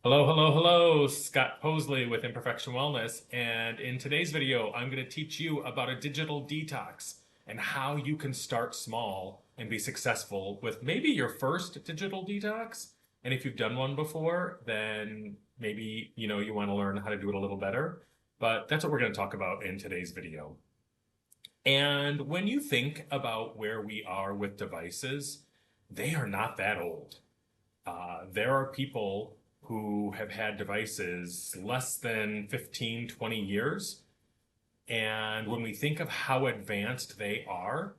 Hello, hello, hello. Scott Posley with Imperfection Wellness. And in today's video, I'm going to teach you about a digital detox and how you can start small and be successful with maybe your first digital detox. And if you've done one before, then maybe, you want to learn how to do it a little better. But that's what we're going to talk about in today's video. And when you think about where we are with devices, they are not that old. There are people who have had devices less than 15, 20 years. And when we think of how advanced they are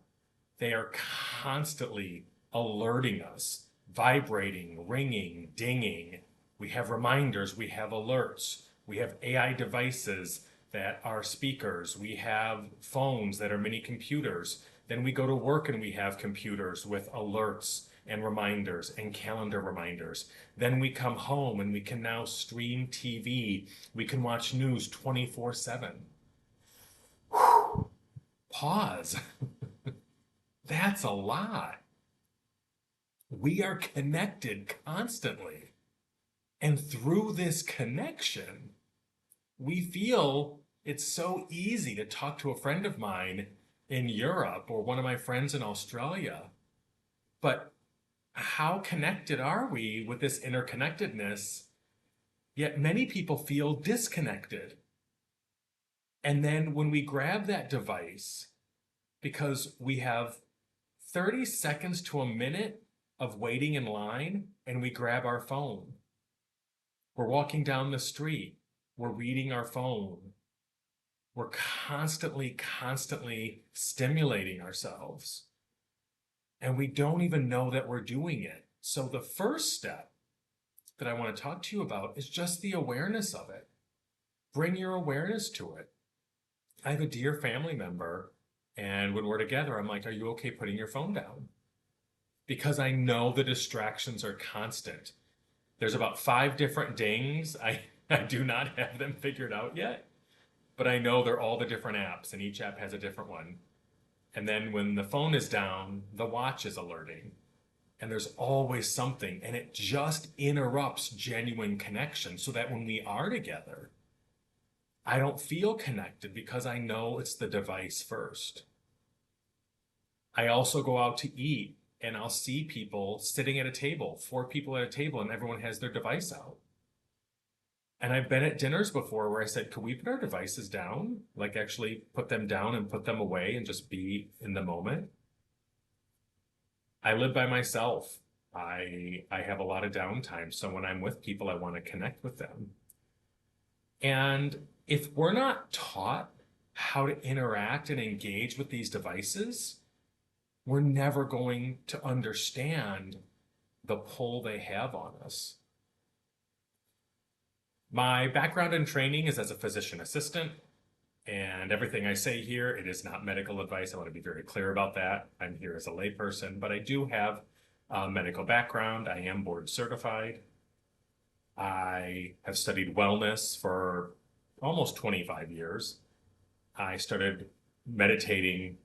constantly alerting us, vibrating, ringing, dinging. We have reminders, we have alerts, we have AI devices that are speakers, we have phones that are mini computers. Then we go to work and we have computers with alerts and reminders and calendar reminders. Then we come home and we can now stream TV. We can watch news 24/7. Pause. That's a lot. We are connected constantly. And through this connection, we feel it's so easy to talk to a friend of mine in Europe or one of my friends in Australia. But how connected are we with this interconnectedness? Yet many people feel disconnected. And then when we grab that device, because we have 30 seconds to a minute of waiting in line, and we grab our phone. We're walking down the street. We're reading our phone. We're constantly stimulating ourselves. And we don't even know that we're doing it. So the first step that I want to talk to you about is just the awareness of it. Bring your awareness to it. I have a dear family member, and when we're together, I'm like, are you okay putting your phone down? Because I know the distractions are constant. There's about 5 different dings. I do not have them figured out yet, but I know they're all the different apps, and each app has a different one. And then when the phone is down, the watch is alerting. And there's always something, and it just interrupts genuine connection so that when we are together, I don't feel connected because I know it's the device first. I also go out to eat and I'll see people sitting at a table, 4 people at a table, and everyone has their device out. And I've been at dinners before where I said, could we put our devices down? Like actually put them down and put them away and just be in the moment. I live by myself. I have a lot of downtime. So when I'm with people, I want to connect with them. And if we're not taught how to interact and engage with these devices, we're never going to understand the pull they have on us. My background and training is as a physician assistant, and everything I say here, it is not medical advice. I want to be very clear about that. I'm here as a layperson, but I do have a medical background. I am board certified. I have studied wellness for almost 25 years. I started meditating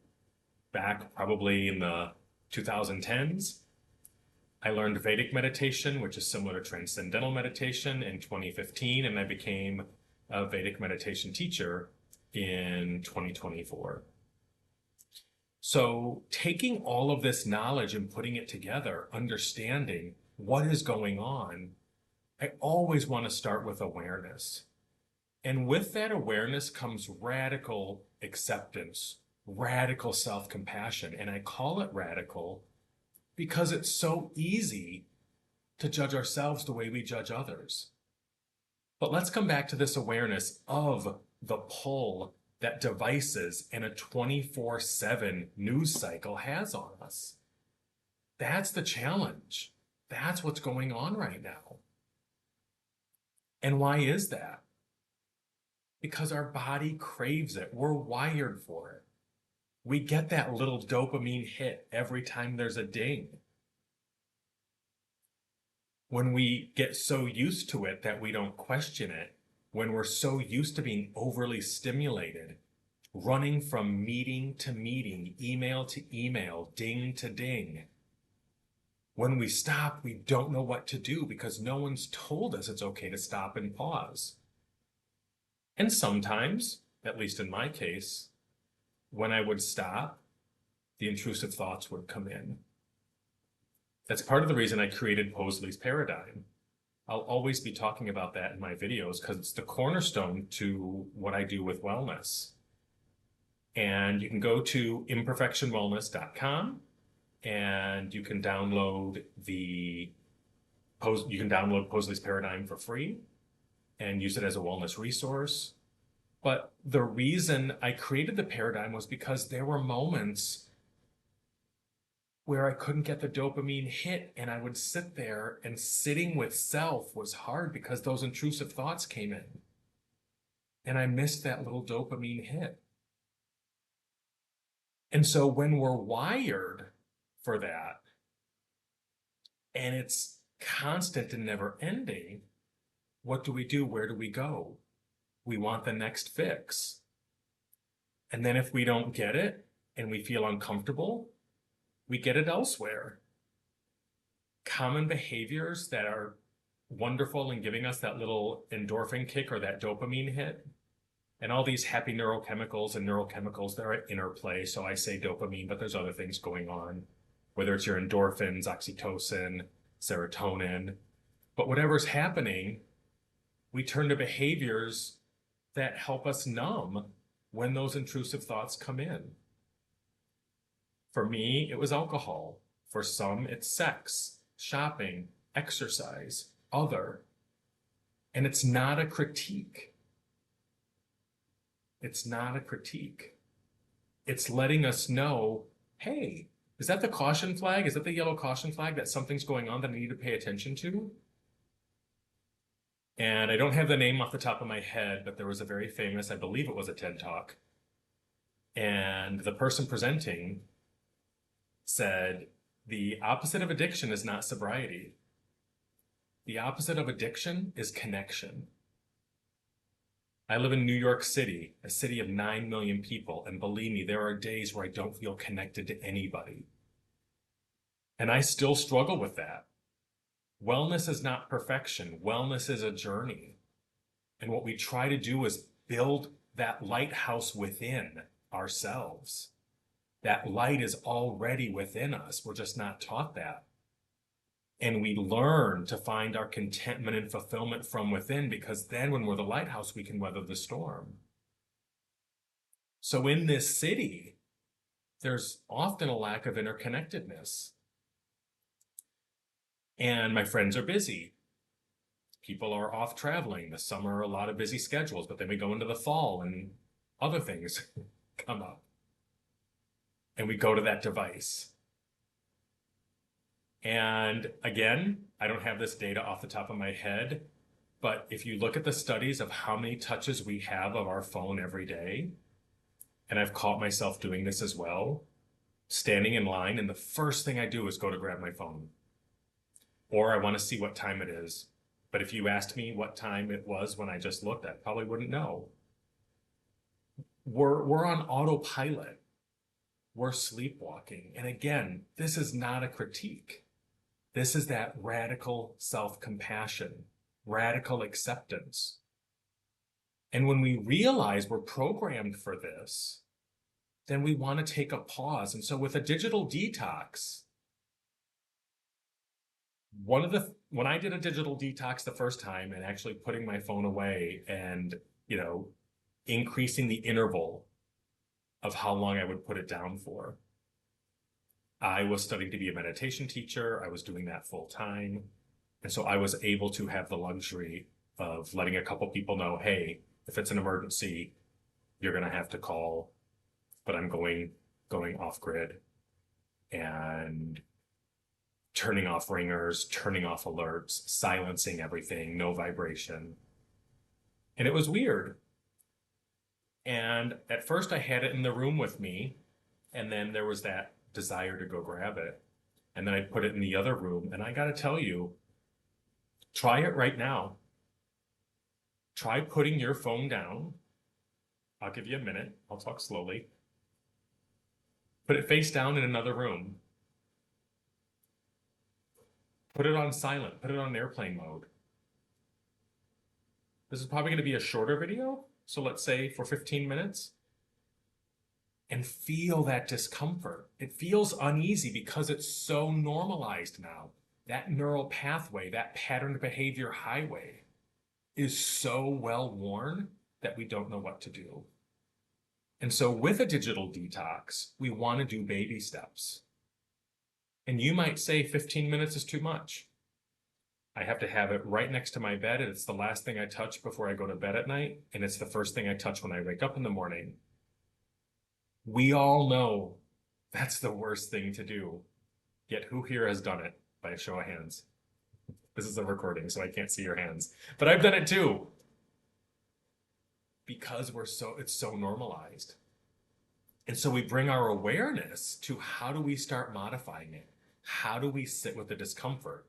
back probably in the 2010s. I learned Vedic meditation, which is similar to transcendental meditation, in 2015, and I became a Vedic meditation teacher in 2024. So taking all of this knowledge and putting it together, understanding what is going on, I always want to start with awareness. And with that awareness comes radical acceptance, radical self-compassion. And I call it radical because it's so easy to judge ourselves the way we judge others. But let's come back to this awareness of the pull that devices and a 24/7 news cycle has on us. That's the challenge. That's what's going on right now. And why is that? Because our body craves it. We're wired for it. We get that little dopamine hit every time there's a ding. When we get so used to it that we don't question it, when we're so used to being overly stimulated, running from meeting to meeting, email to email, ding to ding, When we stop, we don't know what to do because no one's told us it's okay to stop and pause. And sometimes, at least in my case, when I would stop, the intrusive thoughts would come in. That's part of the reason I created Posley's paradigm. I'll always be talking about that in my videos because it's the cornerstone to what I do with wellness. And you can go to imperfectionwellness.com and you can download Posley's paradigm for free and use it as a wellness resource. But the reason I created the paradigm was because there were moments where I couldn't get the dopamine hit, and I would sit there, and sitting with self was hard because those intrusive thoughts came in. And I missed that little dopamine hit. And so when we're wired for that, and it's constant and never ending, what do we do? Where do we go? We want the next fix. And then if we don't get it and we feel uncomfortable, we get it elsewhere. Common behaviors that are wonderful in giving us that little endorphin kick or that dopamine hit, and all these happy neurochemicals that are at interplay. So I say dopamine, but there's other things going on, whether it's your endorphins, oxytocin, serotonin. But whatever's happening, we turn to behaviors that help us numb when those intrusive thoughts come in. For me, it was alcohol. For some, it's sex, shopping, exercise, other. And it's not a critique. It's not a critique. It's letting us know, hey, is that the caution flag? Is that the yellow caution flag that something's going on that I need to pay attention to? And I don't have the name off the top of my head, but there was a very famous, I believe it was a TED Talk. And the person presenting said, the opposite of addiction is not sobriety. The opposite of addiction is connection. I live in New York City, a city of 9 million people, and believe me, there are days where I don't feel connected to anybody. And I still struggle with that. Wellness is not perfection. Wellness is a journey. And what we try to do is build that lighthouse within ourselves. That light is already within us. We're just not taught that. And we learn to find our contentment and fulfillment from within, because then when we're the lighthouse, we can weather the storm. So in this city, there's often a lack of interconnectedness. And my friends are busy. People are off traveling. The summer are a lot of busy schedules, but then we go into the fall and other things come up. And we go to that device. And again, I don't have this data off the top of my head, but if you look at the studies of how many touches we have of our phone every day, and I've caught myself doing this as well, standing in line, and the first thing I do is go to grab my phone. Or I want to see what time it is. But if you asked me what time it was when I just looked, I probably wouldn't know. We're on autopilot. We're sleepwalking. And again, this is not a critique. This is that radical self-compassion, radical acceptance. And when we realize we're programmed for this, then we want to take a pause. And so with a digital detox, when I did a digital detox the first time and actually putting my phone away and, increasing the interval of how long I would put it down for. I was studying to be a meditation teacher. I was doing that full time. And so I was able to have the luxury of letting a couple people know, hey, if it's an emergency, you're going to have to call, but I'm going off grid and turning off ringers, turning off alerts, silencing everything, no vibration. And it was weird. And at first I had it in the room with me, and then there was that desire to go grab it. And then I put it in the other room, and I got to tell you, try it right now. Try putting your phone down. I'll give you a minute. I'll talk slowly. Put it face down in another room. Put it on silent, put it on airplane mode. This is probably going to be a shorter video, so let's say for 15 minutes, and feel that discomfort. It feels uneasy because it's so normalized now. That neural pathway, that patterned behavior highway is so well worn that we don't know what to do. And so with a digital detox, we want to do baby steps. And you might say 15 minutes is too much. I have to have it right next to my bed, and it's the last thing I touch before I go to bed at night, and it's the first thing I touch when I wake up in the morning. We all know that's the worst thing to do. Yet who here has done it? By a show of hands. This is a recording, so I can't see your hands. But I've done it too. Because it's so normalized. And so we bring our awareness to how do we start modifying it? How do we sit with the discomfort?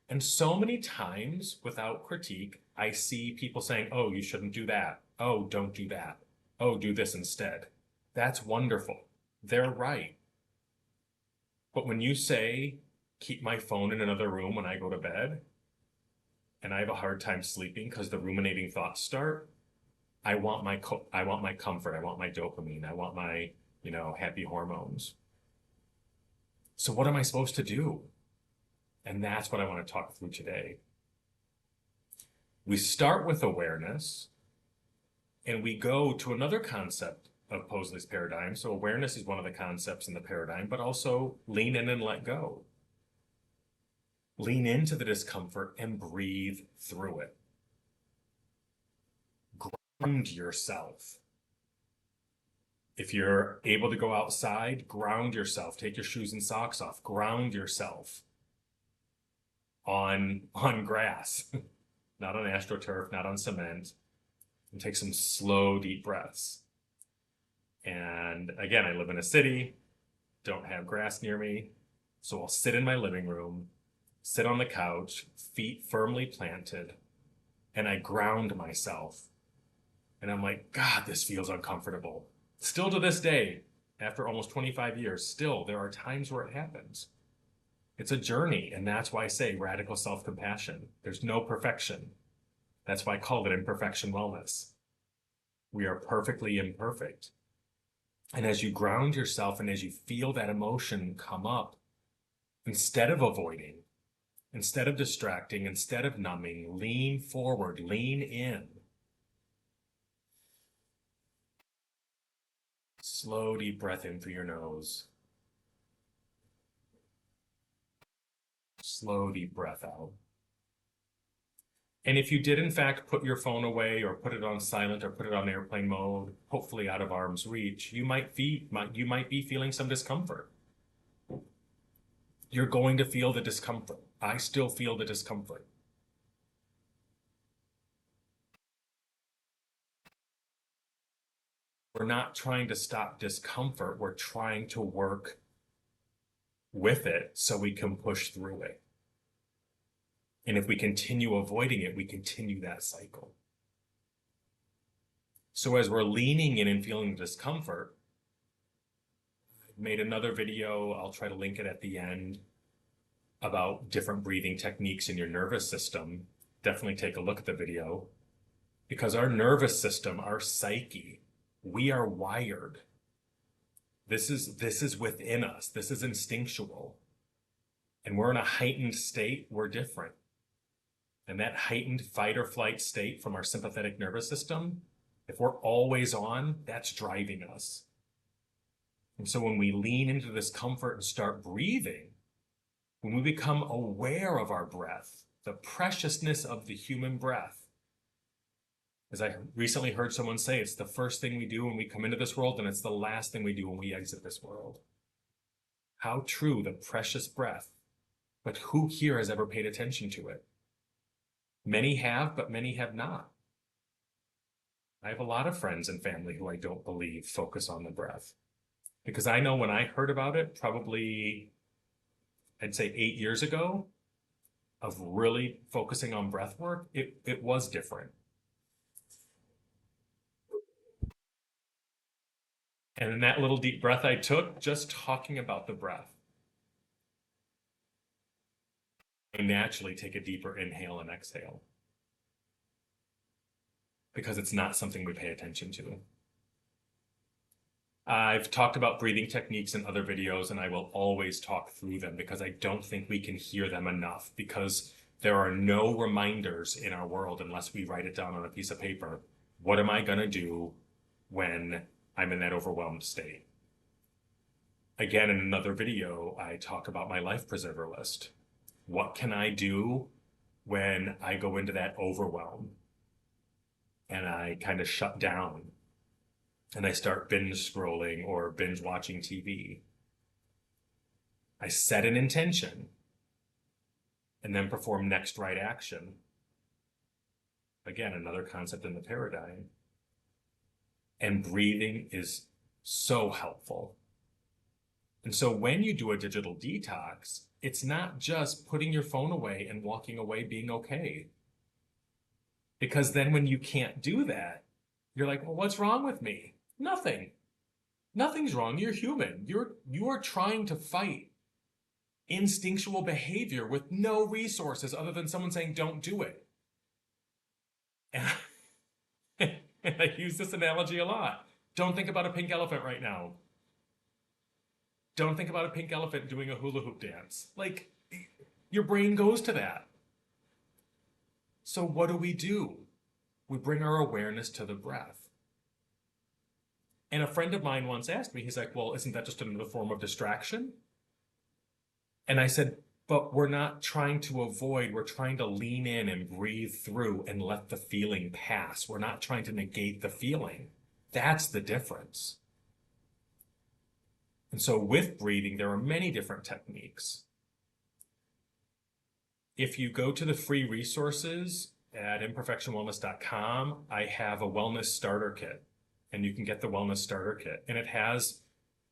And so many times without critique, I see people saying, oh, you shouldn't do that. Oh, don't do that. Oh, do this instead. That's wonderful. They're right. But when you say, keep my phone in another room when I go to bed, and I have a hard time sleeping because the ruminating thoughts start, I want my comfort. I want my dopamine. I want my, happy hormones. So what am I supposed to do? And that's what I want to talk through today. We start with awareness, and we go to another concept of Posley's paradigm. So awareness is one of the concepts in the paradigm, but also lean in and let go. Lean into the discomfort and breathe through it. Ground yourself. If you're able to go outside, ground yourself. Take your shoes and socks off. Ground yourself on grass, not on AstroTurf, not on cement. And take some slow, deep breaths. And again, I live in a city, don't have grass near me, so I'll sit in my living room, sit on the couch, feet firmly planted, and I ground myself. And I'm like, God, this feels uncomfortable. Still to this day, after almost 25 years, still there are times where it happens. It's a journey, and that's why I say radical self-compassion. There's no perfection. That's why I call it imperfection wellness. We are perfectly imperfect. And as you ground yourself and as you feel that emotion come up, instead of avoiding, instead of distracting, instead of numbing, lean forward, lean in. Slow, deep breath in through your nose. Slow, deep breath out. And if you did, in fact, put your phone away or put it on silent or put it on airplane mode, hopefully out of arm's reach, you might be feeling some discomfort. You're going to feel the discomfort. I still feel the discomfort. We're not trying to stop discomfort. We're trying to work with it so we can push through it. And if we continue avoiding it, we continue that cycle. So as we're leaning in and feeling discomfort, I made another video, I'll try to link it at the end, about different breathing techniques in your nervous system. Definitely take a look at the video. Because our nervous system, our psyche, we are wired. This is within us. This is instinctual. And we're in a heightened state, we're different. And that heightened fight or flight state from our sympathetic nervous system, if we're always on, that's driving us. And so when we lean into this comfort and start breathing, when we become aware of our breath, the preciousness of the human breath, as I recently heard someone say, it's the first thing we do when we come into this world, and it's the last thing we do when we exit this world. How true, the precious breath. But who here has ever paid attention to it? Many have, but many have not. I have a lot of friends and family who I don't believe focus on the breath. Because I know when I heard about it, probably, I'd say 8 years ago, of really focusing on breath work, it was different. And in that little deep breath I took, just talking about the breath, naturally take a deeper inhale and exhale because it's not something we pay attention to. I've talked about breathing techniques in other videos, and I will always talk through them because I don't think we can hear them enough, because there are no reminders in our world unless we write it down on a piece of paper. What am I going to do when I'm in that overwhelmed state? Again, in another video, I talk about my life preserver list. What can I do when I go into that overwhelm and I kind of shut down and I start binge scrolling or binge watching TV? I set an intention and then perform next right action. Again, another concept in the paradigm. And breathing is so helpful. And so when you do a digital detox, it's not just putting your phone away and walking away being okay. Because then when you can't do that, you're like, well, what's wrong with me? Nothing. Nothing's wrong. You're human. You are trying to fight instinctual behavior with no resources other than someone saying, don't do it. And I use this analogy a lot. Don't think about a pink elephant right now. Don't think about a pink elephant doing a hula hoop dance. Like, your brain goes to that. So what do? We bring our awareness to the breath. And a friend of mine once asked me, he's like, well, isn't that just another form of distraction? And I said, but we're not trying to avoid, we're trying to lean in and breathe through and let the feeling pass. We're not trying to negate the feeling. That's the difference. And so with breathing, there are many different techniques. If you go to the free resources at imperfectionwellness.com, I have a wellness starter kit, and you can get the wellness starter kit. And it has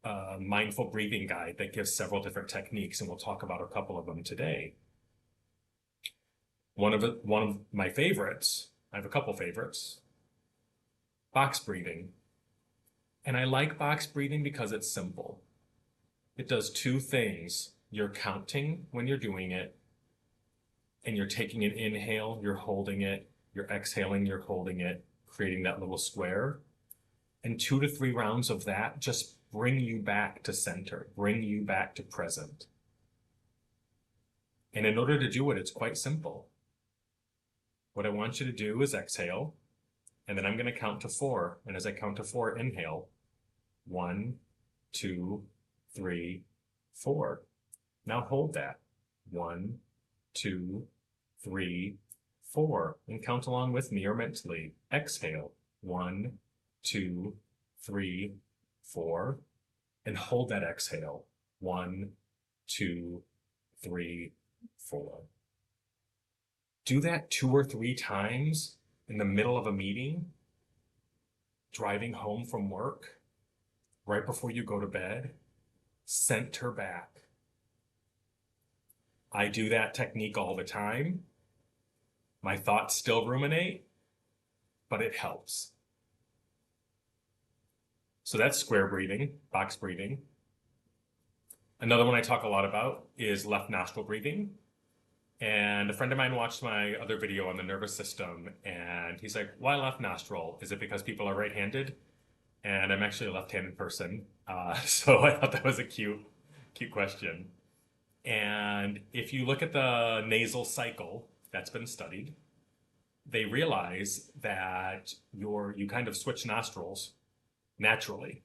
a mindful breathing guide that gives several different techniques, and we'll talk about a couple of them today. One of my favorites, I have a couple favorites, box breathing. And I like box breathing because it's simple. It does two things. You're counting when you're doing it, and you're taking an inhale, you're holding it, you're exhaling, you're holding it, creating that little square. And 2 to 3 rounds of that just bring you back to center, bring you back to present. And in order to do it, it's quite simple. What I want you to do is exhale, and then I'm going to count to 4. And as I count to 4, inhale. 1, 2, 3, 4. Now hold that. 1, 2, 3, 4. And count along with me or mentally. Exhale. 1, 2, 3, 4. And hold that exhale. 1, 2, 3, 4. Do that 2 or 3 times in the middle of a meeting, driving home from work, right before you go to bed. Center back. I do that technique all the time. My thoughts still ruminate, but it helps. So that's square breathing, box breathing. Another one I talk a lot about is left nostril breathing. And a friend of mine watched my other video on the nervous system, and he's like, why left nostril? Is it because people are right-handed? And I'm actually a left-handed person. So I thought that was a cute question. And if you look at the nasal cycle that's been studied, they realize that you kind of switch nostrils naturally.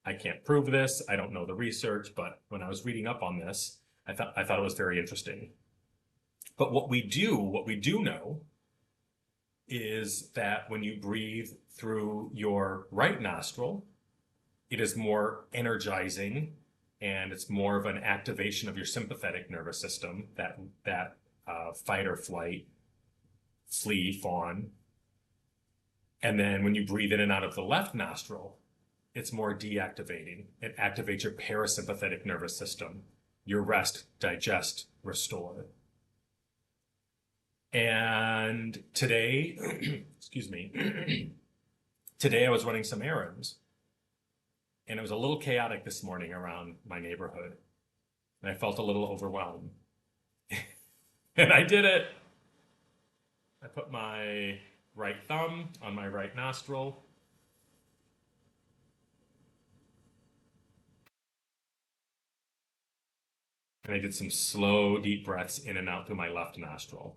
I can't prove this. I don't know the research, but when I was reading up on this, I thought it was very interesting. But what we do know is that when you breathe through your right nostril, it is more energizing, and it's more of an activation of your sympathetic nervous system, that fight or flight, flee, fawn. And then when you breathe in and out of the left nostril, it's more deactivating. It activates your parasympathetic nervous system, your rest, digest, restore. And today, excuse me, today I was running some errands, and it was a little chaotic this morning around my neighborhood, and I felt a little overwhelmed. And I did it. I put my right thumb on my right nostril, and I did some slow, deep breaths in and out through my left nostril.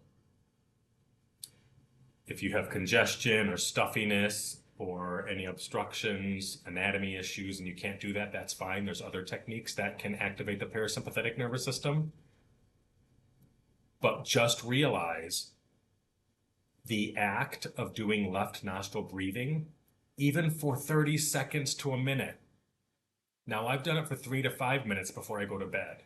If you have congestion or stuffiness or any obstructions, anatomy issues, and you can't do that, that's fine. There's other techniques that can activate the parasympathetic nervous system. But just realize the act of doing left nostril breathing, even for 30 seconds to a minute. Now, I've done it for 3 to 5 minutes before I go to bed.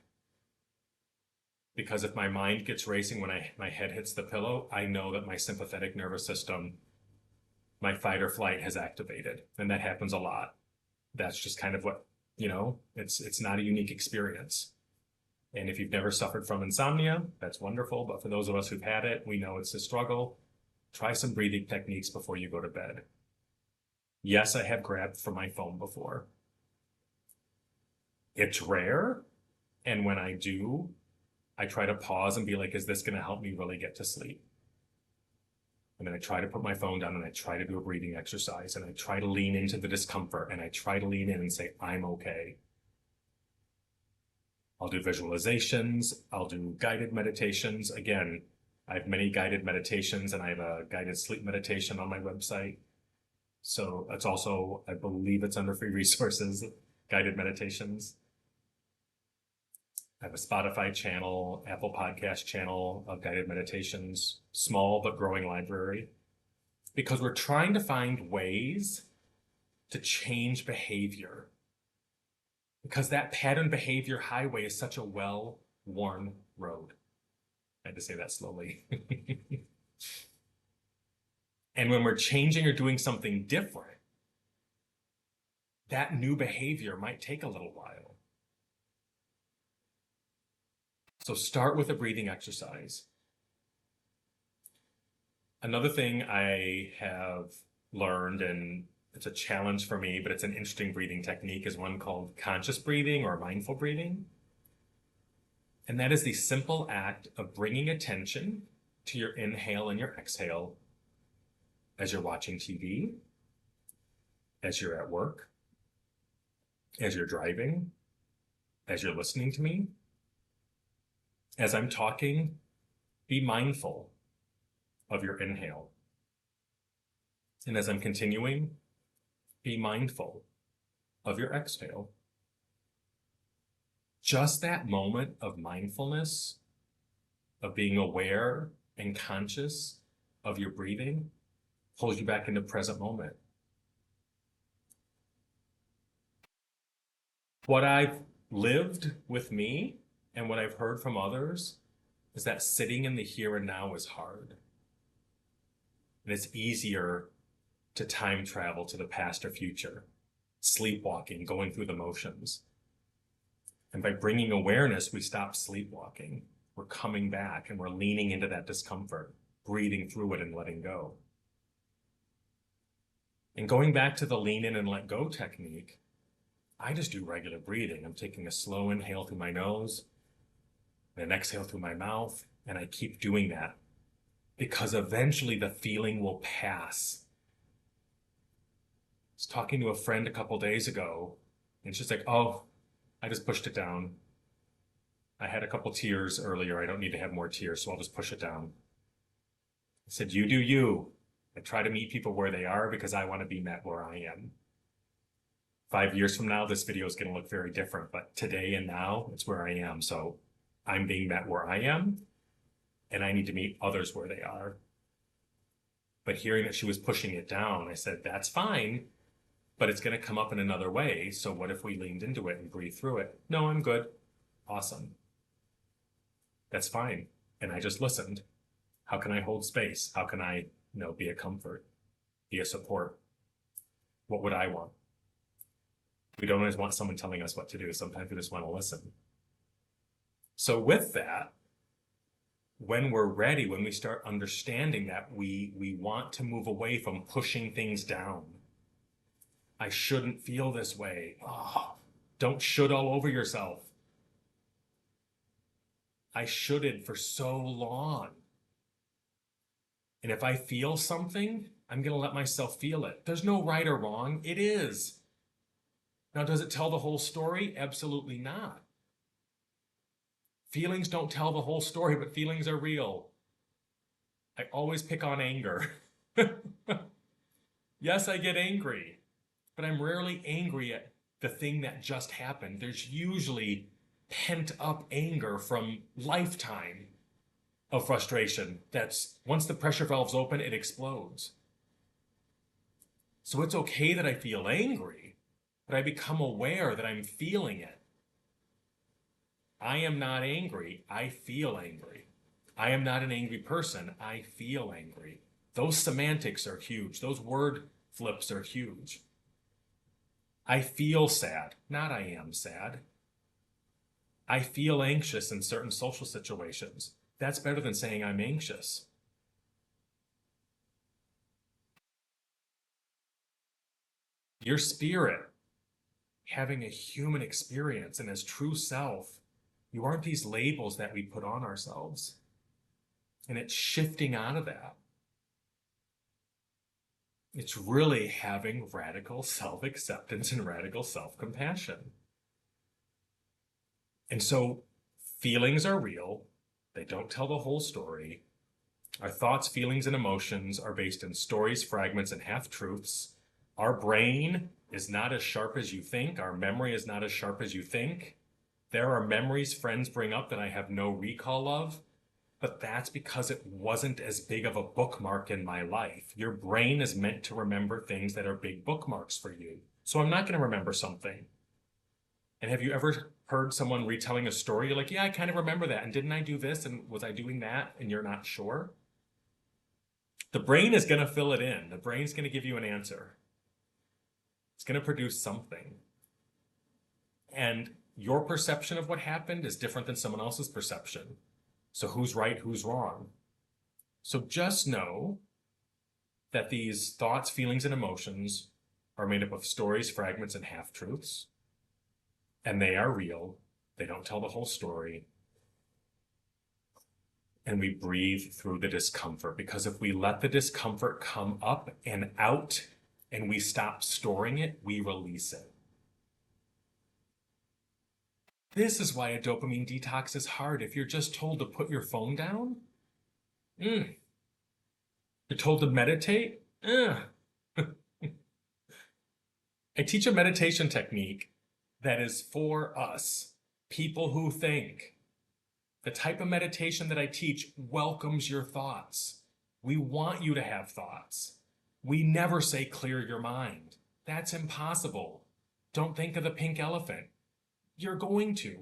Because if my mind gets racing when my head hits the pillow, I know that my sympathetic nervous system, my fight or flight has activated. And that happens a lot. That's just kind of what, it's not a unique experience. And if you've never suffered from insomnia, that's wonderful. But for those of us who've had it, we know it's a struggle. Try some breathing techniques before you go to bed. Yes, I have grabbed for my phone before. It's rare. And when I do, I try to pause and be like, is this going to help me really get to sleep? And then I try to put my phone down and I try to do a breathing exercise and I try to lean into the discomfort and I try to lean in and say, I'm okay. I'll do visualizations. I'll do guided meditations. Again, I have many guided meditations and I have a guided sleep meditation on my website. So it's also, I believe it's under free resources, guided meditations. I have a Spotify channel, Apple Podcast channel of guided meditations, small but growing library, because we're trying to find ways to change behavior. Because that pattern behavior highway is such a well-worn road. I had to say that slowly. And when we're changing or doing something different, that new behavior might take a little while. So start with a breathing exercise. Another thing I have learned, and it's a challenge for me, but it's an interesting breathing technique, is one called conscious breathing or mindful breathing. And that is the simple act of bringing attention to your inhale and your exhale as you're watching TV, as you're at work, as you're driving, as you're listening to me. As I'm talking, be mindful of your inhale. And as I'm continuing, be mindful of your exhale. Just that moment of mindfulness, of being aware and conscious of your breathing, pulls you back into present moment. What I've lived with me and what I've heard from others is that sitting in the here and now is hard. And it's easier to time travel to the past or future, sleepwalking, going through the motions. And by bringing awareness, we stop sleepwalking. We're coming back and we're leaning into that discomfort, breathing through it and letting go. And going back to the lean in and let go technique, I just do regular breathing. I'm taking a slow inhale through my nose and an exhale through my mouth, and I keep doing that because eventually the feeling will pass. I was talking to a friend a couple days ago, and she's like, oh, I just pushed it down. I had a couple tears earlier. I don't need to have more tears, so I'll just push it down. I said, you do you. I try to meet people where they are because I want to be met where I am. 5 years from now, this video is going to look very different, but today and now, it's where I am. So I'm being met where I am, and I need to meet others where they are. But hearing that she was pushing it down, I said, that's fine, but it's going to come up in another way. So what if we leaned into it and breathed through it? No, I'm good. Awesome. That's fine. And I just listened. How can I hold space? How can I, be a comfort, be a support? What would I want? We don't always want someone telling us what to do. Sometimes we just want to listen. So with that, when we're ready, when we start understanding that we want to move away from pushing things down. I shouldn't feel this way. Oh, don't should all over yourself. I shoulded for so long. And if I feel something, I'm going to let myself feel it. There's no right or wrong. It is. Now, does it tell the whole story? Absolutely not. Feelings don't tell the whole story, but feelings are real. I always pick on anger. Yes, I get angry, but I'm rarely angry at the thing that just happened. There's usually pent up anger from lifetime of frustration that's once the pressure valves open, it explodes. So it's okay that I feel angry, but I become aware that I'm feeling it. I am not angry, I feel angry. I am not an angry person, I feel angry. Those semantics are huge. Those word flips are huge. I feel sad, not I am sad. I feel anxious in certain social situations. That's better than saying I'm anxious. Your spirit having a human experience and as true self, you aren't these labels that we put on ourselves. And it's shifting out of that. It's really having radical self-acceptance and radical self-compassion. And so feelings are real. They don't tell the whole story. Our thoughts, feelings, and emotions are based in stories, fragments, and half-truths. Our brain is not as sharp as you think. Our memory is not as sharp as you think. There are memories friends bring up that I have no recall of, but that's because it wasn't as big of a bookmark in my life. Your brain is meant to remember things that are big bookmarks for you. So I'm not going to remember something. And have you ever heard someone retelling a story? You're like, yeah, I kind of remember that. And didn't I do this? And was I doing that? And you're not sure? The brain is going to fill it in. The brain's going to give you an answer. It's going to produce something. And your perception of what happened is different than someone else's perception. So who's right, who's wrong? So just know that these thoughts, feelings, and emotions are made up of stories, fragments, and half-truths. And they are real. They don't tell the whole story. And we breathe through the discomfort, because if we let the discomfort come up and out and we stop storing it, we release it. This is why a dopamine detox is hard. If you're just told to put your phone down, you're told to meditate, I teach a meditation technique that is for us, people who think. The type of meditation that I teach welcomes your thoughts. We want you to have thoughts. We never say clear your mind. That's impossible. Don't think of the pink elephant. You're going to.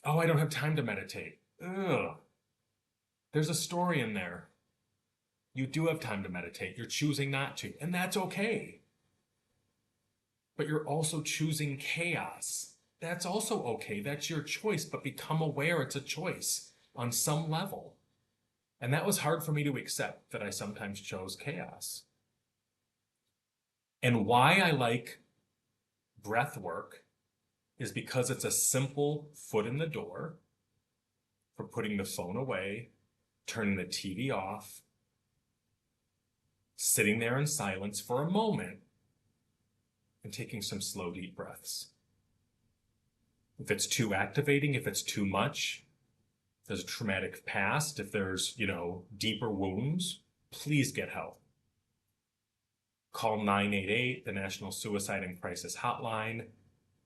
Oh, I don't have time to meditate. Ugh. There's a story in there. You do have time to meditate. You're choosing not to, and that's okay. But you're also choosing chaos. That's also okay. That's your choice, but become aware it's a choice on some level. And that was hard for me to accept, that I sometimes chose chaos. And why I like breath work is because it's a simple foot in the door for putting the phone away, turning the TV off, sitting there in silence for a moment, and taking some slow, deep breaths. If it's too activating, if it's too much, if there's a traumatic past, if there's, deeper wounds, please get help. Call 988, the National Suicide and Crisis Hotline.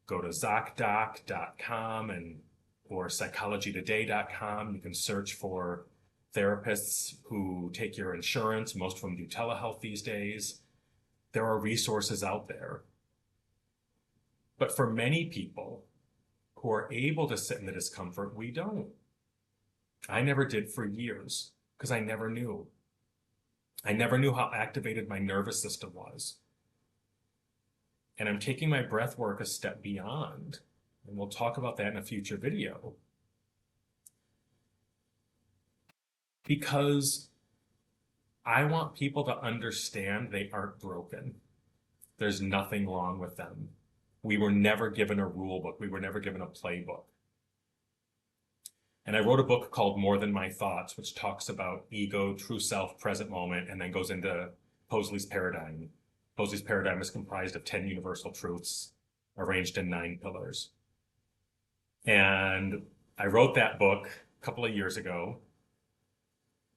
Go to ZocDoc.com or psychologytoday.com. You can search for therapists who take your insurance. Most of them do telehealth these days. There are resources out there. But for many people who are able to sit in the discomfort, we don't. I never did for years because I never knew. I never knew how activated my nervous system was. And I'm taking my breath work a step beyond, and we'll talk about that in a future video. Because I want people to understand they aren't broken. There's nothing wrong with them. We were never given a rule book. We were never given a playbook. And I wrote a book called More Than My Thoughts, which talks about ego, true self, present moment, and then goes into Poseley's paradigm. Poseley's paradigm is comprised of 10 universal truths arranged in 9 pillars. And I wrote that book a couple of years ago.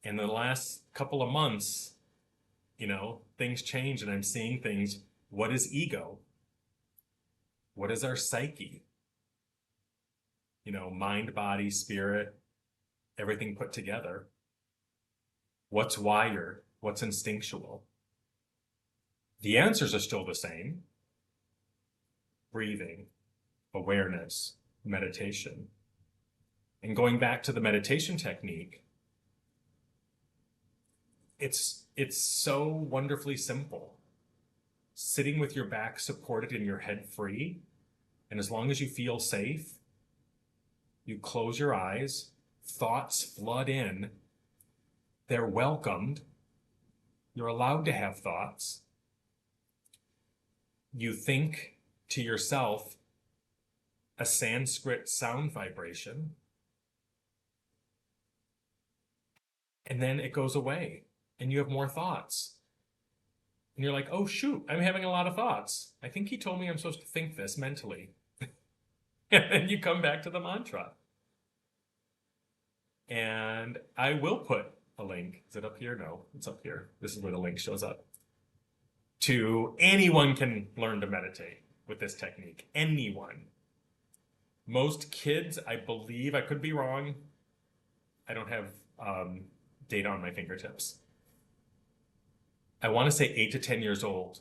In the last couple of months, things change and I'm seeing things. What is ego? What is our psyche? Mind, body, spirit, everything put together. What's wired? What's instinctual? The answers are still the same. Breathing, awareness, meditation. And going back to the meditation technique, it's so wonderfully simple. Sitting with your back supported and your head free, and as long as you feel safe, you close your eyes, thoughts flood in, they're welcomed, you're allowed to have thoughts. You think to yourself a Sanskrit sound vibration, and then it goes away, and you have more thoughts. And you're like, oh shoot, I'm having a lot of thoughts. I think he told me I'm supposed to think this mentally. And then you come back to the mantra. And I will put a link. Is it up here? No, it's up here. This is where the link shows up. To anyone can learn to meditate with this technique. Anyone. Most kids, I believe, I could be wrong. I don't have data on my fingertips. I want to say 8 to 10 years old.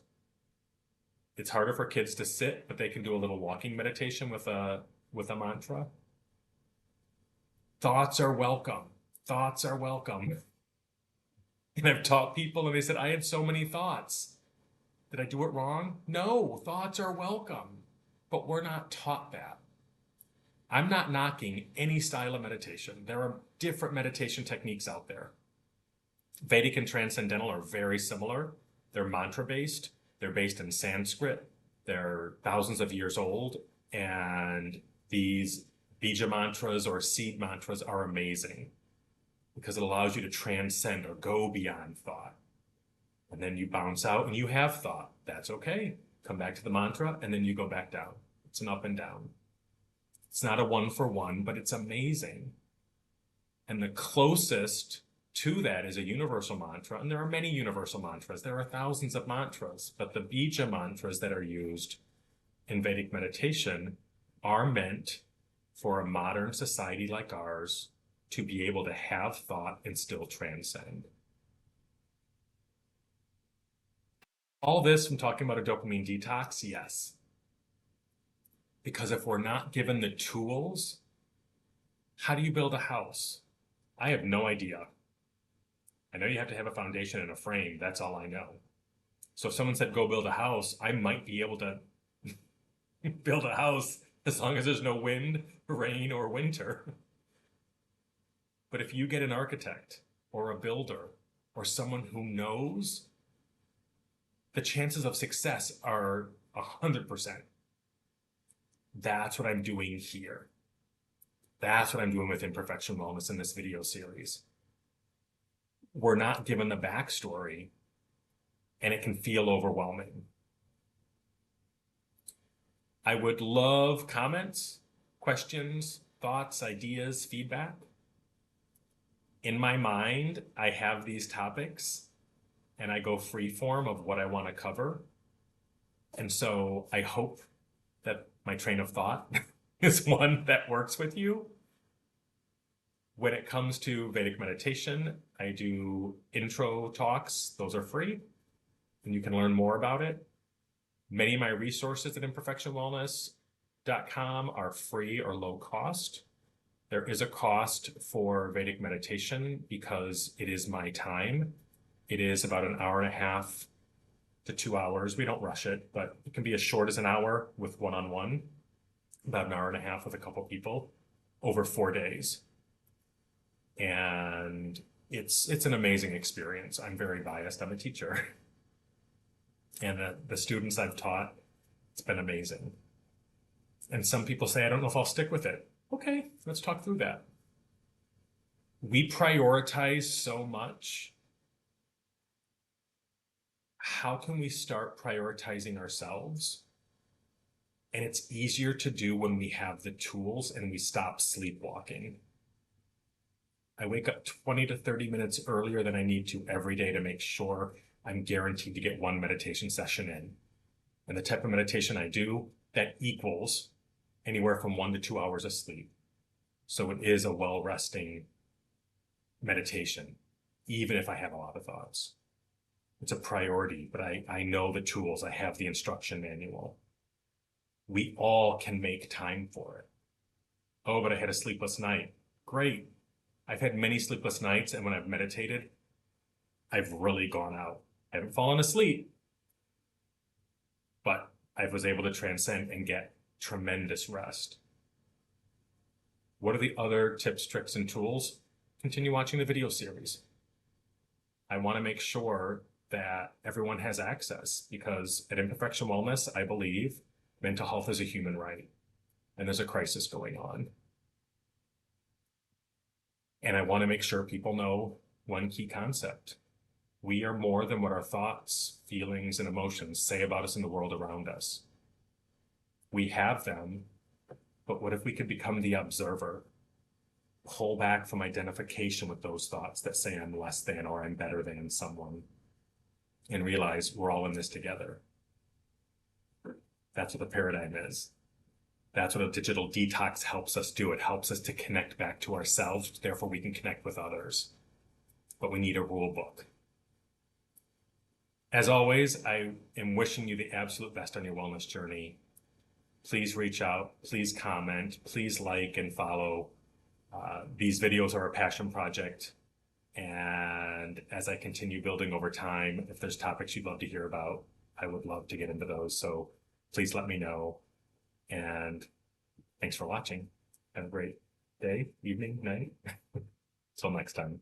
It's harder for kids to sit, but they can do a little walking meditation with a mantra. Thoughts are welcome. Thoughts are welcome. And I've taught people and they said, I had so many thoughts. Did I do it wrong? No, thoughts are welcome. But we're not taught that. I'm not knocking any style of meditation. There are different meditation techniques out there. Vedic and Transcendental are very similar. They're mantra-based. They're based in Sanskrit. They're thousands of years old. And these bija mantras or seed mantras are amazing because it allows you to transcend or go beyond thought. And then you bounce out and you have thought. That's okay. Come back to the mantra and then you go back down. It's an up and down. It's not a 1-for-1, but it's amazing. And the closest to that is a universal mantra, and there are many universal mantras. There are thousands of mantras, but the bija mantras that are used in Vedic meditation are meant for a modern society like ours to be able to have thought and still transcend. All this from talking about a dopamine detox, yes. Because if we're not given the tools, how do you build a house? I have no idea. I know you have to have a foundation and a frame. That's all I know. So if someone said, go build a house, I might be able to build a house as long as there's no wind, rain, or winter. But if you get an architect or a builder or someone who knows, the chances of success are 100%. That's what I'm doing here. That's what I'm doing with Imperfection Wellness in this video series. We're not given the backstory, and it can feel overwhelming. I would love comments, questions, thoughts, ideas, feedback. In my mind, I have these topics, and I go free form of what I want to cover. And so I hope that my train of thought is one that works with you. When it comes to Vedic meditation, I do intro talks. Those are free, and you can learn more about it. Many of my resources at imperfectionwellness.com are free or low cost. There is a cost for Vedic meditation because it is my time. It is about an hour and a half to 2 hours. We don't rush it, but it can be as short as an hour with one-on-one, about an hour and a half with a couple people over 4 days. And it's an amazing experience. I'm very biased. I'm a teacher. And the students I've taught, it's been amazing. And some people say, I don't know if I'll stick with it. Okay, let's talk through that. We prioritize so much. How can we start prioritizing ourselves? And it's easier to do when we have the tools and we stop sleepwalking. I wake up 20 to 30 minutes earlier than I need to every day to make sure I'm guaranteed to get one meditation session in. And the type of meditation I do, that equals anywhere from 1 to 2 hours of sleep. So it is a well-resting meditation, even if I have a lot of thoughts. It's a priority, but I know the tools. I have the instruction manual. We all can make time for it. Oh, but I had a sleepless night. Great. I've had many sleepless nights, and when I've meditated, I've really gone out. I haven't fallen asleep, but I was able to transcend and get tremendous rest. What are the other tips, tricks, and tools? Continue watching the video series. I want to make sure that everyone has access, because at Imperfection Wellness, I believe mental health is a human right, and there's a crisis going on. And I want to make sure people know one key concept. We are more than what our thoughts, feelings, and emotions say about us in the world around us. We have them, but what if we could become the observer? Pull back from identification with those thoughts that say I'm less than or I'm better than someone, and realize we're all in this together. That's what the paradigm is. That's what a digital detox helps us do. It helps us to connect back to ourselves, therefore we can connect with others. But we need a rule book. As always, I am wishing you the absolute best on your wellness journey. Please reach out, please comment, please like and follow. These videos are a passion project. And as I continue building over time, if there's topics you'd love to hear about, I would love to get into those. So please let me know. And thanks for watching. Have a great day, evening, night. Till next time.